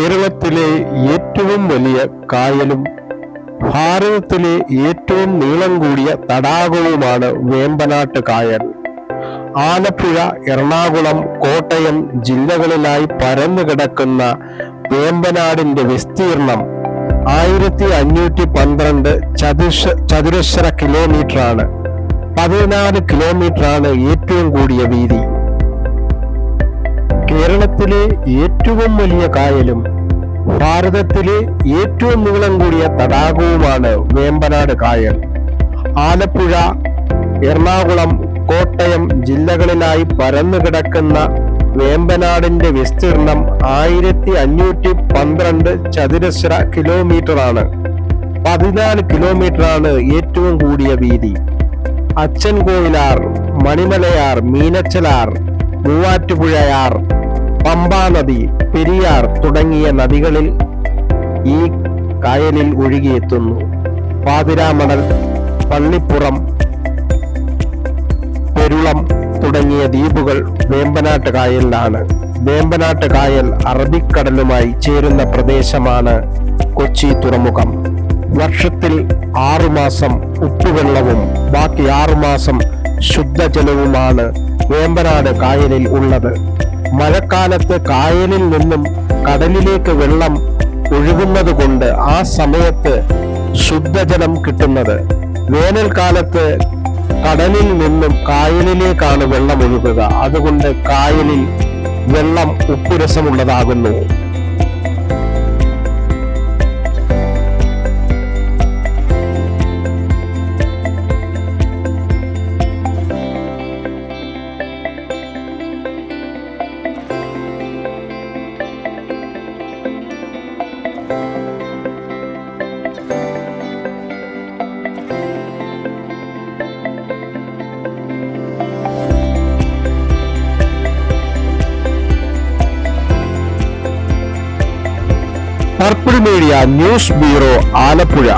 കേരളത്തിലെ ഏറ്റവും വലിയ കായലും ഭാരതത്തിലെ ഏറ്റവും നീളം കൂടിയ തടാകവുമാണ് വേമ്പനാട്ട് കായൽ. ആലപ്പുഴ, എറണാകുളം, കോട്ടയം ജില്ലകളിലായി പരന്നു കിടക്കുന്ന വേമ്പനാടിന്റെ വിസ്തീർണം 1512 ചതുരശ്ര കിലോമീറ്ററാണ്. 14 കിലോമീറ്ററാണ് ഏറ്റവും കൂടിയ വീതി. കേരളത്തിലെ ഏറ്റവും വലിയ കായലും ഭാരതത്തിലെ ഏറ്റവും നീളം കൂടിയ തടാകവുമാണ് വേമ്പനാട് കായൽ. ആലപ്പുഴ, എറണാകുളം, കോട്ടയം ജില്ലകളിലായി പരന്നു കിടക്കുന്ന വേമ്പനാടിന്റെ വിസ്തീർണം 1512 ചതുരശ്ര കിലോമീറ്ററാണ്. 14 കിലോമീറ്ററാണ് ഏറ്റവും കൂടിയ വീതി. അച്ചൻകോവിലാർ, മണിമലയാർ, മീനച്ചലാർ, മൂവാറ്റുപുഴയാർ, പമ്പാനദി, പെരിയാർ തുടങ്ങിയ നദികളിൽ ഈ കായലിൽ ഒഴുകിയെത്തുന്നു. പാതിരാമണൽ, പള്ളിപ്പുറം, പെരുളം തുടങ്ങിയ ദ്വീപുകൾ വേമ്പനാട്ട് കായലിലാണ്. വേമ്പനാട്ട് കായൽ അറബിക്കടലുമായി ചേരുന്ന പ്രദേശമാണ് കൊച്ചി തുറമുഖം. വർഷത്തിൽ 6 മാസം ഉപ്പുവെള്ളവും ബാക്കി 6 മാസം ശുദ്ധജലവുമാണ് വേമ്പനാട് കായലിൽ ഉള്ളത്. മഴക്കാലത്ത് കായലിൽ നിന്നും കടലിലേക്ക് വെള്ളം ഒഴുകുന്നത് കൊണ്ട് ആ സമയത്ത് ശുദ്ധജലം കിട്ടുന്നത്. വേനൽക്കാലത്ത് കടലിൽ നിന്നും കായലിലേക്കാണ് വെള്ളം ഒഴുകുക. അതുകൊണ്ട് കായലിൽ വെള്ളം ഉപ്പുരസമുള്ളതാകുന്നു. Purple media news bureau, Alappuzha.